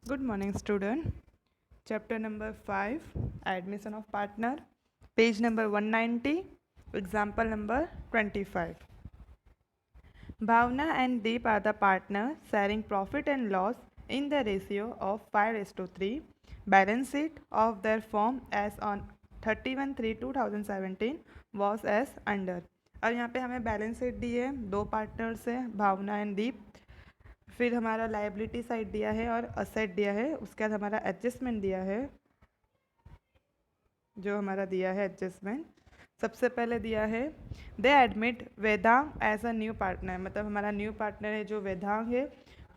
Good morning, student. Chapter number 5, Admission of Partner, page number 190, example number 25. Bhavna and Deep are the partners sharing profit and loss in the ratio of 5:3. Balance sheet of their firm as on 31/3/2017 was as under. और यहाँ पे हमें balance sheet दी है, दो partners है भावना and दीप, फिर हमारा liability side दिया है और असेट दिया है, उसके बाद हमारा एडजस्टमेंट दिया है, जो हमारा दिया है एडजस्टमेंट सबसे पहले दिया है दे admit Vedang as a new partner, मतलब हमारा न्यू पार्टनर है जो वेदांग है।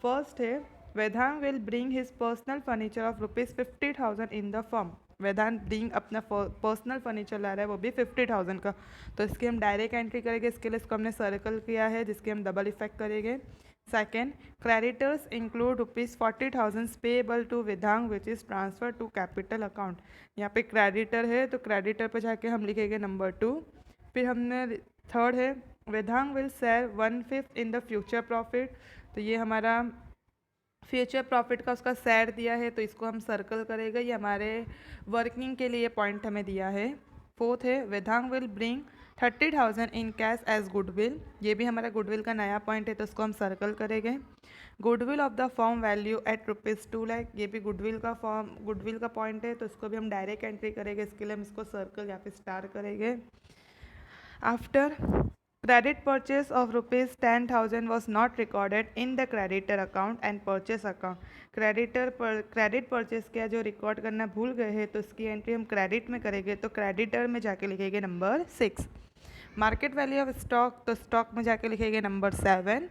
फर्स्ट है Vedang will bring his personal furniture of ₹50,000 in the firm. Vedant bring अपना पर्सनल फर्नीचर ला रहा है, वो भी 50,000 का, तो इसकी हम डायरेक्ट एंट्री करेंगे। इसके लिए इसको हमने सर्कल किया है जिसके हम डबल इफेक्ट करेंगे। Second, creditors include ₹40,000 payable to Vedang which is transferred to capital account। यहाँ पे क्रेडिटर है तो क्रेडिटर पे जाके हम लिखेंगे नंबर 2। फिर हमने थर्ड है Vedang will share 1/5 in the future profit, तो ये हमारा फ्यूचर प्रॉफिट का उसका शेयर दिया है, तो इसको हम सर्कल करेंगे, ये हमारे वर्किंग के लिए पॉइंट हमें दिया है। फोर्थ है Vedang will bring 30,000 in cash as goodwill, ये भी हमारा गुडविल का नया पॉइंट है, तो इसको हम सर्कल करेंगे। Goodwill of the firm value at ₹2 lakh, ये भी गुडविल का पॉइंट है, तो इसको भी हम डायरेक्ट एंट्री करेंगे। इसके लिए हम इसको सर्कल या फिर स्टार करेंगे। After credit purchase of ₹10,000 was not recorded in the creditor account and purchase account। Credit purchase किया जो रिकॉर्ड करना भूल गए हैं, तो इसकी एंट्री हम क्रेडिट में करेंगे, तो क्रेडिटर में जाके लिखेंगे number 6। Market value of stock, तो स्टॉक में जाके लिखेंगे number 7।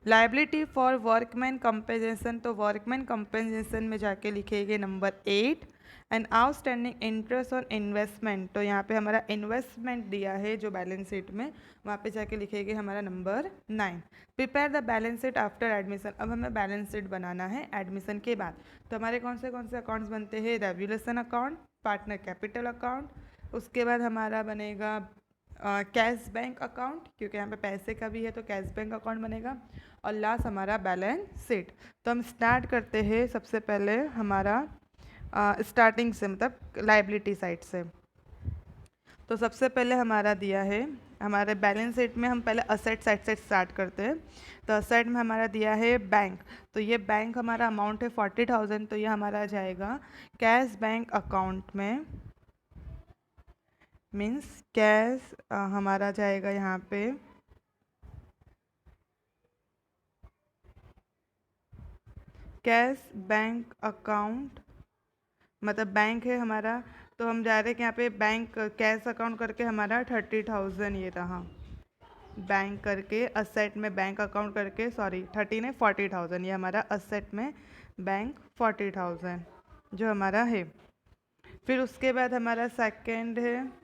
Liability for workman compensation, तो वर्कमैन कंपेंसेशन में जाके लिखेंगे number 8। And outstanding interest on investment, तो यहाँ पे हमारा इन्वेस्टमेंट दिया है जो बैलेंस शीट में, वहाँ पे जाके लिखेंगे हमारा number 9। Prepare the balance sheet after admission, अब हमें बैलेंस शीट बनाना है एडमिशन के बाद। तो हमारे कौन से अकाउंट्स बनते हैं, revolution account, partner capital account, उसके बाद हमारा बनेगा कैश बैंक अकाउंट, क्योंकि यहाँ पे पैसे का भी है तो कैश बैंक अकाउंट बनेगा, और लास्ट हमारा बैलेंस शीट। तो हम स्टार्ट करते हैं सबसे पहले हमारा स्टार्टिंग से, मतलब लाइबिलिटी साइड से। तो सबसे पहले हमारा दिया है हमारे बैलेंस शीट में, हम पहले असेट साइड से स्टार्ट करते हैं। तो असेट में हमारा दिया है बैंक, तो ये बैंक हमारा अमाउंट है 40,000, तो ये हमारा जाएगा कैश बैंक अकाउंट में, मीन्स कैश हमारा जाएगा यहाँ पे कैश बैंक अकाउंट, मतलब बैंक है हमारा, तो हम जा रहे हैं कि यहाँ पे बैंक कैश अकाउंट करके हमारा 30,000 ये रहा, बैंक करके असेट में बैंक अकाउंट करके, सॉरी 30 ने 40,000, ये हमारा असेट में बैंक 40,000 जो हमारा है। फिर उसके बाद हमारा सेकंड है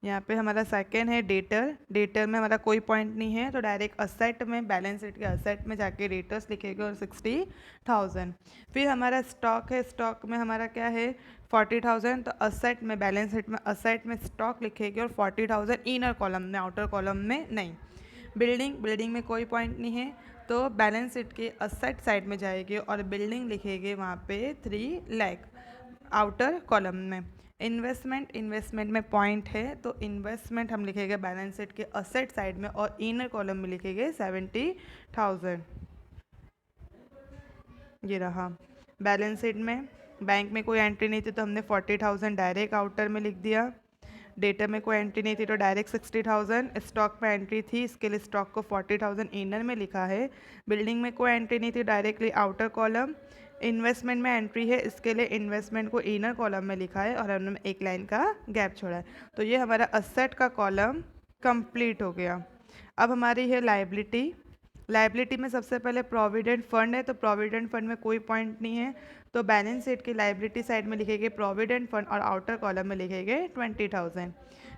यहाँ पे हमारा सेकंड है डेटर। डेटर में हमारा कोई पॉइंट नहीं है, तो डायरेक्ट असेट में, बैलेंस शीट के असेट में जाके डेटर्स लिखेंगे और 60,000। फिर हमारा स्टॉक है, स्टॉक में हमारा क्या है 40,000, तो असेट में, बैलेंस शीट में असेट में स्टॉक लिखेंगे और 40,000 इनर कॉलम में, आउटर कॉलम में नहीं। बिल्डिंग में कोई पॉइंट नहीं है, तो बैलेंस शीट के असेट साइड में जाएगी और बिल्डिंग लिखेंगे वहाँ पे 3 लाख आउटर कॉलम में। इन्वेस्टमेंट में पॉइंट है, तो इन्वेस्टमेंट हम लिखेंगे बैलेंस शीट के असेट साइड में और इनर कॉलम में लिखेंगे 70,000, ये रहा। बैलेंस शीट में बैंक में कोई एंट्री नहीं थी, तो हमने 40,000 डायरेक्ट आउटर में लिख दिया। डेटा में कोई एंट्री नहीं थी तो डायरेक्ट 60,000। स्टॉक में एंट्री थी, इसके लिए स्टॉक को 40,000 इनर में लिखा है। बिल्डिंग में कोई एंट्री नहीं थी, डायरेक्टली आउटर कॉलम। इन्वेस्टमेंट में एंट्री है, इसके लिए इन्वेस्टमेंट को इनर कॉलम में लिखा है और हमने एक लाइन का गैप छोड़ा है। तो ये हमारा असेट का कॉलम कंप्लीट हो गया। अब हमारी है लाइबिलिटी। लाइबिलिटी में सबसे पहले प्रोविडेंट फंड है, तो प्रोविडेंट फंड में कोई पॉइंट नहीं है, तो बैलेंस शीट की लाइबिलिटी साइड में लिखेंगे प्रोविडेंट फंड और आउटर कॉलम में लिखेंगे 20,000।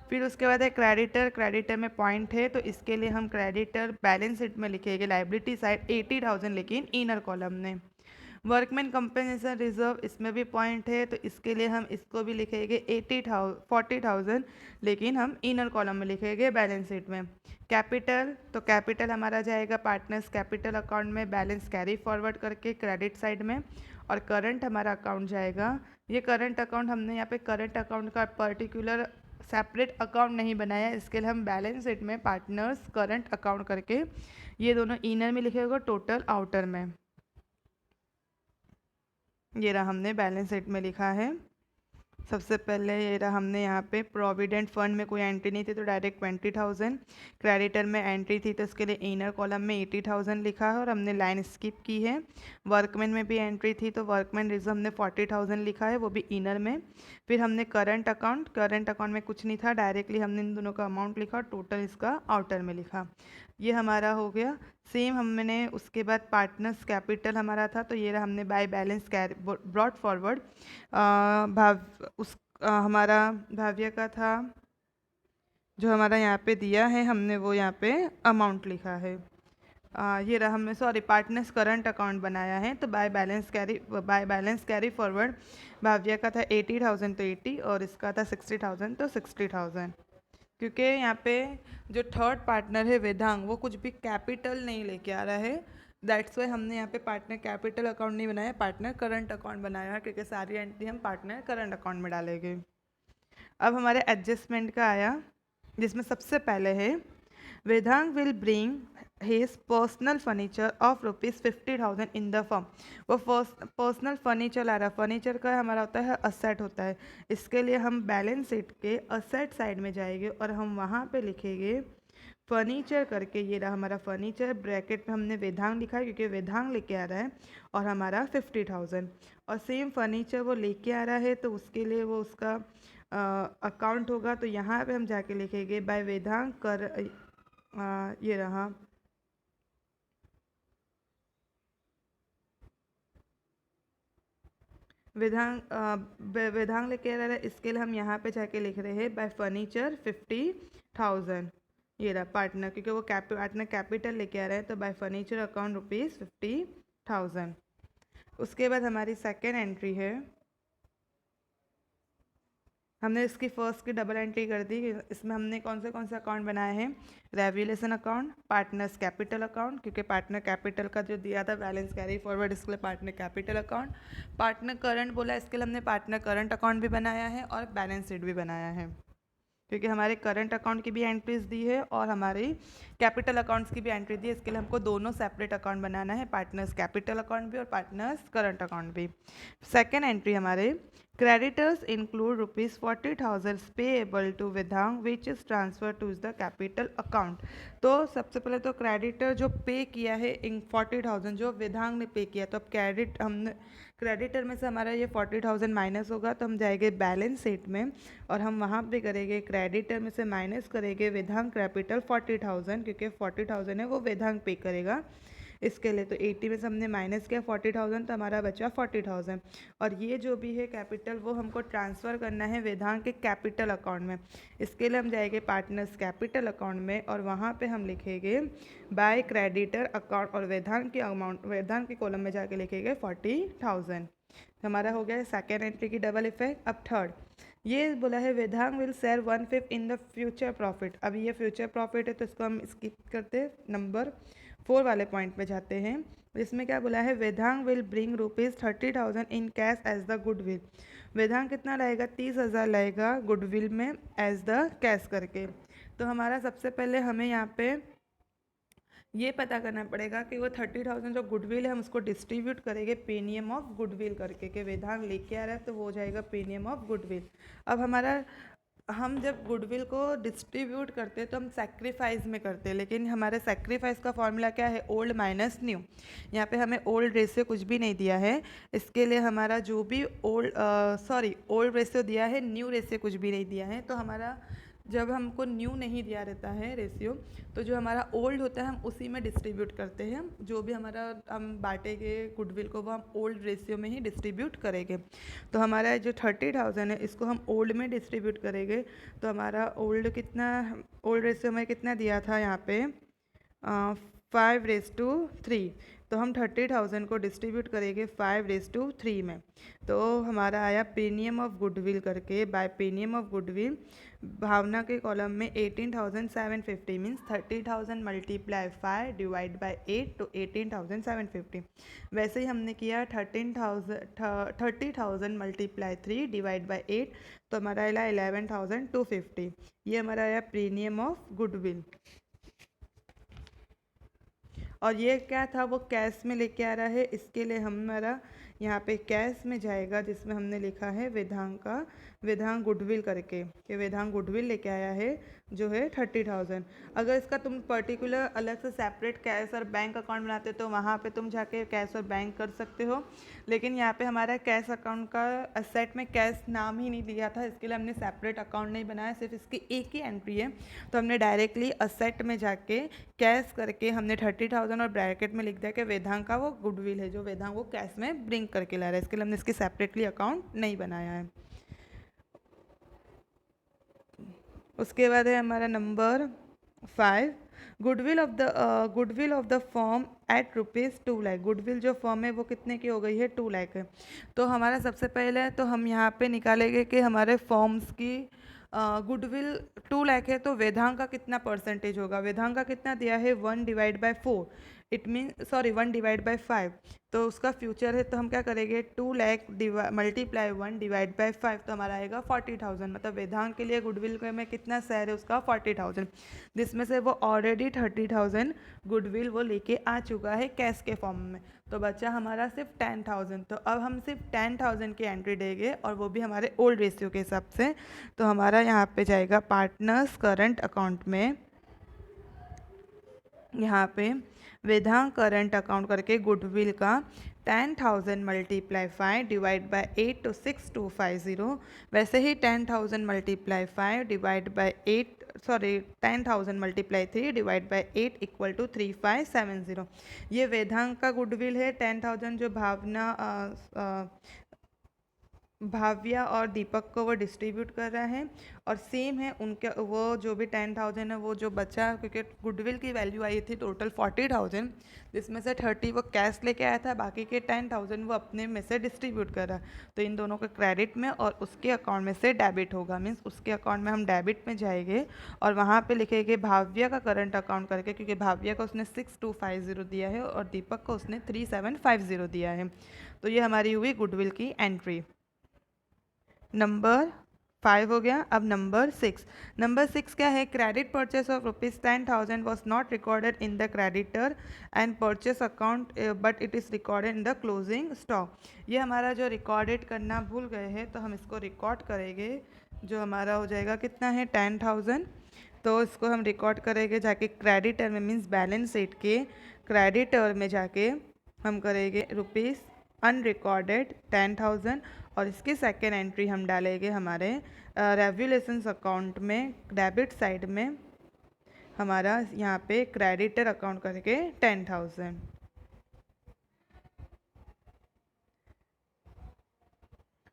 फिर उसके बाद है क्रेडिटर। क्रेडिटर में पॉइंट है, तो इसके लिए हम क्रेडिटर बैलेंस शीट में लिखेंगे लाइबिलिटी साइड 80,000, लेकिन इनर कॉलम में। वर्कमैन कंपनसेशन रिजर्व, इसमें भी पॉइंट है, तो इसके लिए हम इसको भी लिखेंगे 40,000, लेकिन हम इनर कॉलम में लिखेंगे बैलेंस शीट में। कैपिटल, तो कैपिटल हमारा जाएगा पार्टनर्स कैपिटल अकाउंट में बैलेंस कैरी फॉरवर्ड करके क्रेडिट साइड में। और करंट हमारा अकाउंट जाएगा, ये करंट अकाउंट हमने यहाँ पे करंट अकाउंट का पर्टिकुलर सेपरेट अकाउंट नहीं बनाया, इसके लिए हम बैलेंस शीट में पार्टनर्स करंट अकाउंट करके ये दोनों इनर में लिखे होगा, टोटल आउटर में। ये रहा हमने बैलेंस शीट में लिखा है। सबसे पहले ये रहा हमने यहाँ पे प्रोविडेंट फंड में कोई एंट्री नहीं थी तो डायरेक्ट 20,000, क्रेडिटर में एंट्री थी तो इसके लिए इनर कॉलम में 80,000 लिखा है और हमने लाइन स्किप की है। वर्कमैन में भी एंट्री थी तो वर्कमैन रिजर्व हमने 40,000 लिखा है, वो भी इनर में। फिर हमने करंट अकाउंट में कुछ नहीं था, डायरेक्टली हमने इन दोनों का अमाउंट लिखा, टोटल इसका आउटर में लिखा। ये हमारा हो गया। सेम हमने उसके बाद पार्टनर्स कैपिटल हमारा था, तो ये रहा हमने बाय बैलेंस ब्रॉट फॉरवर्ड हमारा भाव्य का था जो हमारा यहाँ पे दिया है, हमने वो यहाँ पे अमाउंट लिखा है। ये रहा हमने पार्टनर्स करंट अकाउंट बनाया है, तो बाय बैलेंस कैरी फॉरवर्ड भाव्य का था 80,000 तो 80 और इसका था 60,000 तो 60,000। क्योंकि यहाँ पे जो थर्ड पार्टनर है वेदांग, वो कुछ भी कैपिटल नहीं लेके आ रहा है, दैट्स वाई हमने यहाँ पे पार्टनर कैपिटल अकाउंट नहीं बनाया, पार्टनर करंट अकाउंट बनाया है, क्योंकि सारी एंट्री हम पार्टनर करंट अकाउंट में डालेंगे। अब हमारे एडजस्टमेंट का आया, जिसमें सबसे पहले है Vedang will bring his personal furniture of ₹50,000 in the firm. वो पर्सनल फर्नीचर ला रहा है, फर्नीचर का हमारा होता है असेट होता है, इसके लिए हम बैलेंस शीट के असेट साइड में जाएंगे और हम वहाँ पे लिखेंगे फर्नीचर करके। ये रहा हमारा फर्नीचर, ब्रैकेट में हमने वेदांग लिखा है क्योंकि वेदांग लेके आ रहा है, और हमारा 50,000। और सेम फर्नीचर वो लेके आ रहा है तो उसके लिए वो उसका अकाउंट होगा, तो यहाँ पे हम जाके लिखेंगे बाय वेदांग कर ये रहा वेदांग लेके आ रहा है, इसके लिए हम यहाँ पे जाके लिख रहे हैं बाय फर्नीचर 50,000। ये रहा पार्टनर, क्योंकि वो पार्टनर कैपिटल लेके आ रहे हैं, तो बाय फर्नीचर अकाउंट ₹50,000। उसके बाद हमारी सेकेंड एंट्री है, हमने इसकी फर्स्ट की डबल एंट्री कर दी। इसमें हमने कौन से अकाउंट बनाए हैं, revolution account, partners capital account, क्योंकि पार्टनर कैपिटल का जो दिया था बैलेंस कैरी फॉरवर्ड, इसके लिए partner capital account. Partner current बोला, इसके लिए हमने पार्टनर करंट अकाउंट भी बनाया है और बैलेंस शीट भी बनाया है, क्योंकि हमारे करंट अकाउंट की भी एंट्रीज दी है और हमारी कैपिटल अकाउंट्स की भी एंट्री दी है, इसके लिए हमको दोनों सेपरेट अकाउंट बनाना है, पार्टनर्स कैपिटल अकाउंट भी और पार्टनर्स करंट अकाउंट भी। सेकेंड एंट्री हमारे creditors include ₹40,000 payable to Vedang which is transfer to the capital account. तो सबसे पहले तो क्रेडिटर जो पे किया है इन 40,000 जो वेदांग ने पे किया, तो अब क्रेडिटर में से हमारा ये 40,000 माइनस होगा, तो हम जाएंगे बैलेंस शीट में और हम वहाँ पे करेंगे क्रेडिटर में से माइनस करेंगे वेदांग कैपिटल 40,000, क्योंकि 40,000 है वो वेदांग पे करेगा इसके लिए। तो 80 में से हमने माइनस किया 40,000, तो हमारा बचा 40,000। और ये जो भी है कैपिटल वो हमको ट्रांसफ़र करना है वेदांग के कैपिटल अकाउंट में, इसके लिए हम जाएंगे पार्टनर्स कैपिटल अकाउंट में और वहाँ पे हम लिखेंगे बाय क्रेडिटर अकाउंट और वेदांग की अमाउंट, वेदांग के कॉलम में जाके लिखेंगे 40,000। हमारा हो गया सेकेंड एंट्री की डबल इफेक्ट। अब थर्ड, ये बोला है Vedang will share 1/5 in the future profit. अब ये फ्यूचर प्रॉफिट है तो इसको हम स्किप करते नंबर 4 वाले पॉइंट पे जाते हैं। इसमें क्या बोला है, Vedang will bring ₹30,000 in cash as the goodwill. Vedang कितना लाएगा, 30,000 लाएगा गुडविल में एज द कैश करके। तो हमारा सबसे पहले हमें यहाँ पे ये पता करना पड़ेगा कि वो 30,000 जो गुडविल है हम उसको डिस्ट्रीब्यूट करेंगे पेनियम ऑफ गुडविल करके, कि वेदांग लेके आ रहा है तो वो हो जाएगा पेनियम ऑफ गुडविल। अब हमारा हम जब गुडविल को डिस्ट्रीब्यूट करते हैं तो हम सेक्रीफाइस में करते हैं, लेकिन हमारे सेक्रीफाइस का फॉर्मूला क्या है, ओल्ड माइनस न्यू। यहाँ पे हमें ओल्ड रेशियो कुछ भी नहीं दिया है, इसके लिए हमारा जो भी ओल्ड रेशियो दिया है, न्यू रेशियो कुछ भी नहीं दिया है। तो हमारा जब हमको न्यू नहीं दिया रहता है रेशियो, तो जो हमारा ओल्ड होता है हम उसी में डिस्ट्रीब्यूट करते हैं, जो भी हमारा हम बांटेंगे गुडविल को वो हम ओल्ड रेशियो में ही डिस्ट्रीब्यूट करेंगे। तो हमारा जो 30,000 है इसको हम ओल्ड में डिस्ट्रीब्यूट करेंगे, तो हमारा ओल्ड रेशियो में कितना दिया था यहाँ पे 5/3, तो हम 30,000 को डिस्ट्रीब्यूट करेंगे 5/3 में। तो हमारा आया प्रीमियम ऑफ गुडविल करके, बाय प्रीमियम ऑफ गुडविल भावना के कॉलम में 18,750 मीन्स 30,000 मल्टीप्लाई 5 डिवाइड बाय 8 तो 18,750। वैसे ही हमने किया 30,000 मल्टीप्लाई 3 डिवाइड बाय 8 तो हमारा आया 11,250। ये हमारा आया प्रीमियम ऑफ गुडविल। और ये क्या था, वो कैश में लेके आ रहा है, इसके लिए हमारा यहाँ पे कैश में जाएगा जिसमें हमने लिखा है वेदांग गुडविल करके, कि वेदांग गुडविल लेके आया है जो है 30,000। अगर इसका तुम पर्टिकुलर अलग से सेपरेट कैश और बैंक अकाउंट बनाते तो वहाँ पे तुम जाके कैश और बैंक कर सकते हो, लेकिन यहाँ पे हमारा कैश अकाउंट का असेट में कैश नाम ही नहीं दिया था, इसके लिए हमने सेपरेट अकाउंट नहीं बनाया, सिर्फ इसकी एक ही एंट्री है। तो हमने डायरेक्टली असेट में जाके कैश करके हमने 30,000 और ब्रैकेट में लिख दिया कि वेदांग का वो गुडविल है जो वेदांग वो कैश में ब्रिंग करके ला रहा है, इसके लिए हमने इसकी सेपरेटली अकाउंट नहीं बनाया है। उसके बाद है हमारा number 5, goodwill of the firm at ₹2 lakh. Goodwill जो फॉर्म है वो कितने की हो गई है, 2 लाख है। तो हमारा सबसे पहले तो हम यहाँ पे निकालेंगे कि हमारे फॉर्म्स की गुडविल 2 लाख है तो वेदांग का कितना परसेंटेज होगा। वेदांग का कितना दिया है 1/4, इट मीन सॉरी 1/5, तो उसका फ्यूचर है तो हम क्या करेंगे 2 लाख मल्टीप्लाई 1/5 तो हमारा आएगा 40,000। मतलब वेदांग के लिए गुडविल में कितना शेयर है उसका 40,000, जिसमें से वो ऑलरेडी 30,000 गुडविल वो लेके आ चुका है कैश के फॉर्म में। तो बचा हमारा सिर्फ 10,000, तो अब हम सिर्फ 10,000 की एंट्री देंगे और वो भी हमारे ओल्ड रेशियो के हिसाब से। तो हमारा यहाँ पे जाएगा पार्टनर्स करंट अकाउंट में, यहाँ पे वेदांग करंट अकाउंट करके गुडविल का 10,000 मल्टीप्लाई 5 डिवाइड बाय 8 तो 6,250। वैसे ही 10,000 multiply 5 divide by 8 sorry 10,000 multiply 3 divide by 8 equal to 3,570। ये वेदांग का गुडविल है। 10,000 जो भाव्या और दीपक को वो डिस्ट्रीब्यूट कर रहा है, और सेम है उनके वो जो भी 10,000 है वो जो बचा, क्योंकि गुडविल की वैल्यू आई थी टोटल 40,000, जिसमें से 30 वो कैश लेके आया था, बाकी के 10,000 वो अपने में से डिस्ट्रीब्यूट कर रहा है। तो इन दोनों का क्रेडिट में और उसके अकाउंट में से डेबिट होगा, मीन्स उसके अकाउंट में हम डेबिट में जाएंगे और वहाँ पे लिखेंगे भाव्या का करंट अकाउंट करके, क्योंकि भाव्या को उसने 6,250 दिया है और दीपक को उसने 3,750 दिया है। तो ये हमारी हुई गुडविल की एंट्री। नंबर 5 हो गया। अब नंबर 6 क्या है, credit purchase of ₹10,000 was not recorded in the creditor and purchase account but it is recorded in the closing stock. ये हमारा जो रिकॉर्डेड करना भूल गए हैं तो हम इसको रिकॉर्ड करेंगे, जो हमारा हो जाएगा कितना है 10,000। तो इसको हम रिकॉर्ड करेंगे जाके क्रेडिटर में, मीन्स बैलेंस शीट के क्रेडिटर में जाके हम करेंगे रुपीज़ अनरिकॉर्डेड 10,000 और इसकी सेकेंड एंट्री हम डालेंगे हमारे रेवल्यूशंस अकाउंट में, डेबिट साइड में हमारा यहाँ पे क्रेडिटर अकाउंट करके 10,000।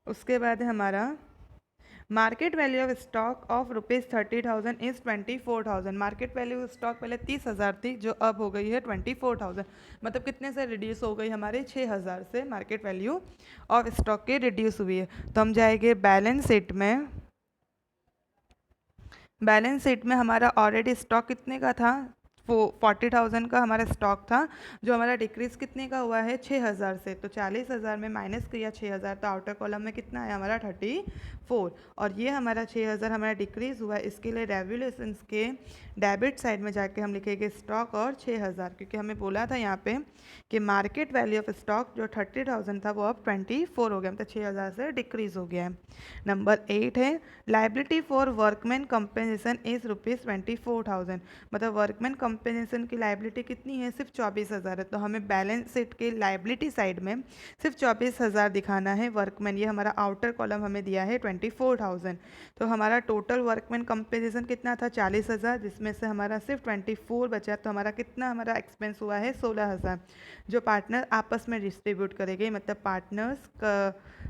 उसके बाद हमारा market value of stock of ₹30,000 is 24,000। Market value stock पहले 30,000 थी जो अब हो गई है 24,000। मतलब कितने से रिड्यूस हो गई, हमारे 6,000 से मार्केट वैल्यू ऑफ स्टॉक की रिड्यूस हुई है। तो हम जाएंगे बैलेंस शीट में। बैलेंस शीट में हमारा ऑलरेडी स्टॉक कितने का था, वो 40,000 का हमारा स्टॉक था, जो हमारा डिक्रीज कितने का हुआ है 6,000 से। तो 40,000 में माइनस किया 6,000 तो आउटर कॉलम में कितना है हमारा 34, और ये हमारा 6,000 हमारा डिक्रीज हुआ है। इसके लिए रेवल्यूशंस के डेबिट साइड में जाके हम लिखेंगे स्टॉक और 6,000, क्योंकि हमें बोला था यहाँ पे कि मार्केट वैल्यू ऑफ स्टॉक जो 30,000 था वो अब 24 हो गया, मतलब 6,000 से डिक्रीज हो गया है। नंबर 8 है liability for workman compensation is ₹24,000। मतलब वर्कमैन कंपेंसेशन की लाइबिलिटी कितनी है, सिर्फ 24,000 है। तो हमें बैलेंस शीट के लाइबिलिटी साइड में सिर्फ 24,000 दिखाना है वर्कमैन। ये हमारा आउटर कॉलम हमें दिया है 24,000। तो हमारा टोटल वर्कमैन कंपेंसेशन कितना था 40,000, जिसमें से हमारा सिर्फ 24 बचा। तो हमारा कितना हमारा एक्सपेंस हुआ है 16,000, जो पार्टनर आपस में डिस्ट्रीब्यूट करेंगे। मतलब पार्टनर्स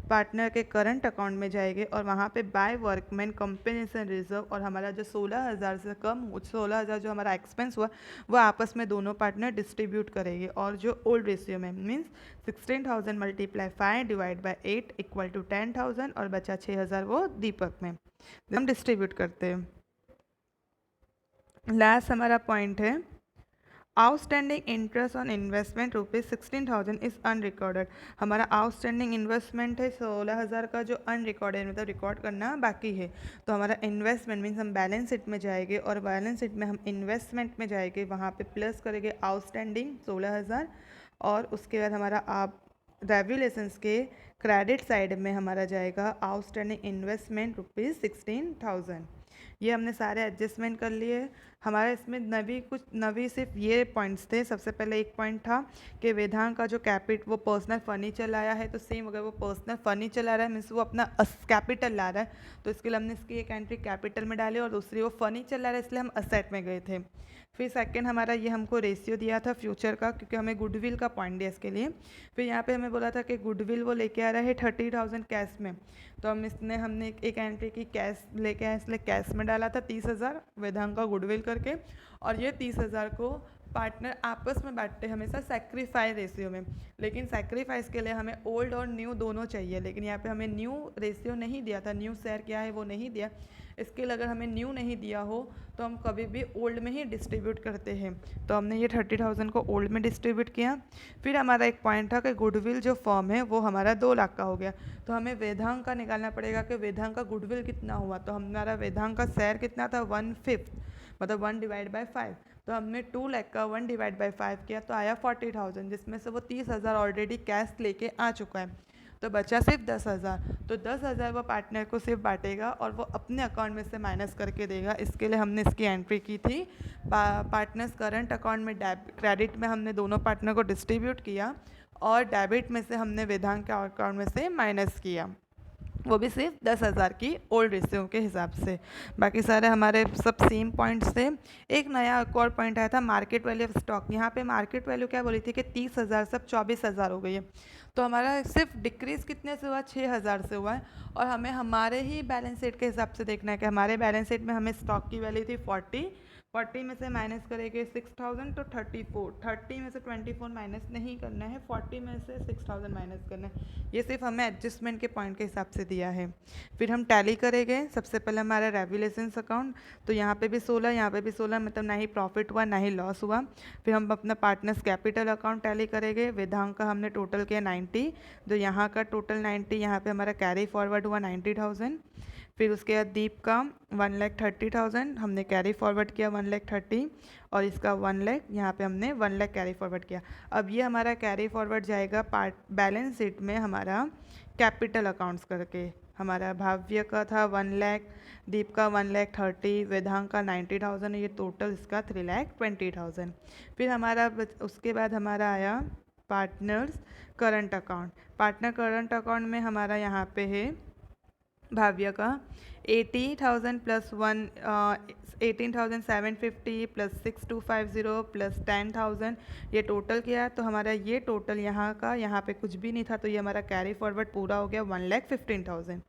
पार्टनर के करंट अकाउंट में जाएंगे और वहाँ पे बाय वर्कमैन कंपनसेशन रिजर्व और हमारा जो 16,000 से कम 16,000 जो हमारा एक्सपेंस हुआ वो आपस में दोनों पार्टनर डिस्ट्रीब्यूट करेंगे। और जो ओल्ड रेशियो में means 16,000 multiply 5 divide by 8 equal to 10,000 और बचा 6,000 वो दीपक में हम डिस्ट्रीब्यूट करते हैं। लास्ट हमारा पॉइंट है outstanding interest on investment rupees 16,000 is unrecorded. हमारा आउटस्टैंडिंग इन्वेस्टमेंट है 16,000 का जो अनरिकॉर्डेड मतलब रिकॉर्ड करना बाकी है। तो हमारा इन्वेस्टमेंट मीन्स हम बैलेंस शीट में जाएंगे और बैलेंस शीट में हम इन्वेस्टमेंट में जाएंगे, वहाँ पे प्लस करेंगे आउटस्टैंडिंग 16,000 और उसके बाद हमारा आप रेवल्यूशंस के क्रेडिट साइड में हमारा जाएगा आउटस्टैंडिंग इन्वेस्टमेंट रुपीज़ 16,000। ये हमने सारे एडजस्टमेंट कर लिए। हमारा इसमें नवी सिर्फ ये पॉइंट्स थे। सबसे पहले एक पॉइंट था कि वेदांग का जो वो पर्सनल फर्नीचर लाया है, तो सेम अगर वो पर्सनल फर्नीचर ला रहा है मीन्स वो अपना कैपिटल ला रहा है, तो इसके लिए हमने इसकी एक एंट्री कैपिटल में डाली और दूसरी वो फर्नीचर ला रहा है इसलिए हम असेट में गए थे। फिर सेकंड हमारा ये हमको रेशियो दिया था फ्यूचर का, क्योंकि हमें गुडविल का पॉइंट दिया इसके लिए। फिर यहाँ पे हमें बोला था कि गुडविल वो लेके आ रहा है 30,000 कैश में, तो हमने एक एंट्री की कैश लेके आए इसलिए कैश में डाला था 30,000 वेदांग का गुडविल करके। और ये 30,000 को पार्टनर आपस में बांटते हमेशा सेक्रीफाइस रेशियो में, लेकिन सेक्रीफाइस के लिए हमें ओल्ड और न्यू दोनों चाहिए, लेकिन यहाँ पे हमें न्यू रेशियो नहीं दिया था, न्यू शेयर क्या है वो नहीं दिया। इसके लिए अगर हमें न्यू नहीं दिया हो तो हम कभी भी ओल्ड में ही डिस्ट्रीब्यूट करते हैं, तो हमने ये 30,000 को ओल्ड में डिस्ट्रीब्यूट किया। फिर हमारा एक पॉइंट था कि गुडविल जो फॉर्म है वो हमारा 2 लाख का हो गया, तो हमें वेदांग का निकालना पड़ेगा कि वेदांग का गुडविल कितना हुआ। तो हमारा वेदांग का शेयर कितना था 1/5 मतलब 1/5, तो हमने 2 लाख का 1/5 किया तो आया 40,000, जिसमें से वो 30,000 ऑलरेडी कैश लेके आ चुका है, तो बचा सिर्फ 10,000। तो 10,000 वो पार्टनर को सिर्फ बांटेगा और वो अपने अकाउंट में से माइनस करके देगा। इसके लिए हमने इसकी एंट्री की थी पार्टनर्स करंट अकाउंट में क्रेडिट में हमने दोनों पार्टनर को डिस्ट्रीब्यूट किया और डेबिट में से हमने वेदांग के अकाउंट में से माइनस किया, वो भी सिर्फ 10,000 की ओल्ड रेशियो के हिसाब से। बाकी सारे हमारे सब सेम पॉइंट्स थे। एक नया एक और पॉइंट आया था मार्केट वैल्यू ऑफ स्टॉक। यहाँ पे मार्केट वैल्यू क्या बोली थी कि 30,000 सब 24,000 हो गई है, तो हमारा सिर्फ डिक्रीज़ कितने से हुआ 6,000 से हुआ है। और हमें हमारे ही बैलेंस शीट के हिसाब से देखना है कि हमारे बैलेंस शीट में हमें स्टॉक की वैल्यू थी 40 में से माइनस करेंगे 6,000 तो 34, 30 में से 24 माइनस नहीं करना है, 40 में से 6,000 माइनस करना है। ये सिर्फ हमें एडजस्टमेंट के पॉइंट के हिसाब से दिया है। फिर हम टैली करेंगे। सबसे पहले हमारा रेवल्यूशंस अकाउंट, तो यहाँ पे भी 16 यहाँ पे भी 16 मतलब ना ही प्रॉफिट हुआ ना ही लॉस हुआ। फिर हम अपना पार्टनर्स कैपिटल अकाउंट टैली करेंगे। वेदांग का हमने टोटल किया 90, जो यहाँ का टोटल 90, यहाँ पे हमारा कैरी फॉरवर्ड हुआ 90,000। फिर उसके बाद दीप का 1,30,000 हमने कैरी फॉरवर्ड किया 1,30,000 और इसका 1 लाख यहाँ पे हमने 1 लाख कैरी फॉरवर्ड किया। अब ये हमारा कैरी फॉरवर्ड जाएगा बैलेंस शीट में हमारा कैपिटल अकाउंट्स करके। हमारा भाव्य का था 1 लाख, दीप का 1,30,000, वेदांग का 90,000, ये टोटल इसका 3,20,000। फिर हमारा उसके बाद हमारा आया partners current account. Partner current account में हमारा यहाँ पे है भाव्य का 80,000 प्लस 18,750 प्लस 6,250 प्लस 10,000, ये टोटल किया। तो हमारा ये टोटल यहाँ पे कुछ भी नहीं था, तो ये हमारा कैरी फॉरवर्ड पूरा हो गया 1,15,000।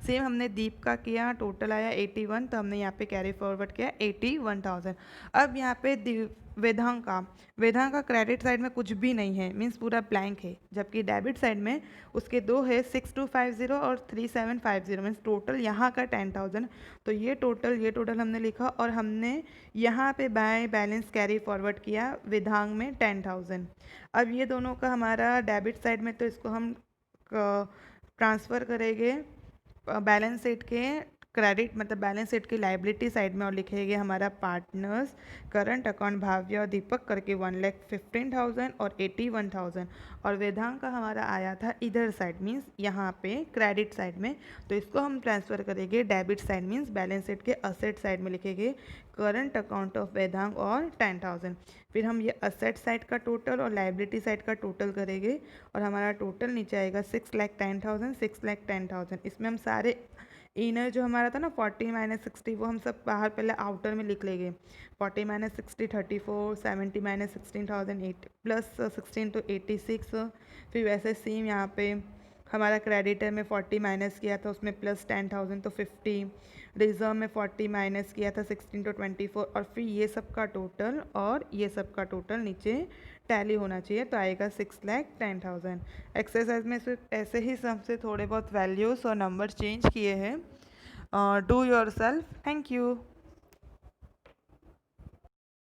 सेम हमने दीप का किया, टोटल आया 81, तो हमने यहाँ पे कैरी फॉरवर्ड किया 81,000। अब यहाँ पे वेदांग का क्रेडिट साइड में कुछ भी नहीं है, मीन्स पूरा ब्लैंक है, जबकि डेबिट साइड में उसके 2 है 6,250 और 3,750, मीन्स टोटल यहाँ का 10,000। तो ये टोटल हमने लिखा और हमने यहाँ पे बाय बैलेंस कैरी फॉरवर्ड किया वेदांग में 10,000। अब ये दोनों का हमारा डेबिट साइड में, तो इसको हम ट्रांसफ़र करेंगे बैलेंस शीट के क्रेडिट मतलब बैलेंस शीट की लाइबिलिटी साइड में और लिखेंगे हमारा पार्टनर्स करंट अकाउंट भाव्य और दीपक करके 1,15,000 और 81,000। और वेदांग का हमारा आया था इधर साइड मीन्स यहाँ पे क्रेडिट साइड में, तो इसको हम ट्रांसफ़र करेंगे debit side means balance sheet के असेट साइड में लिखेंगे करंट अकाउंट ऑफ वेदांग और 10,000। फिर हम ये असेट साइड का टोटल और लाइबिलिटी साइड का टोटल करेंगे और हमारा टोटल नीचे आएगा 6,10,000। इसमें हम सारे इनर जो हमारा था ना 40 - 60 वो हम सब बाहर पहले आउटर में लिख लेंगे। 40 - 60 34, 70 - 16,008 प्लस 16 तो 86। फिर वैसे सेम यहाँ पे हमारा क्रेडिटर में 40 माइनस किया था, उसमें प्लस 10,000 तो 50, रिजर्व में 40 माइनस किया था 16 तो 24, और फिर ये सब का टोटल और ये सब का टोटल नीचे टैली होना चाहिए, तो आएगा 6,10,000। एक्सरसाइज में सिर्फ ऐसे ही सबसे थोड़े बहुत वैल्यूज़ और नंबर चेंज किए हैं। Do your self. Thank you.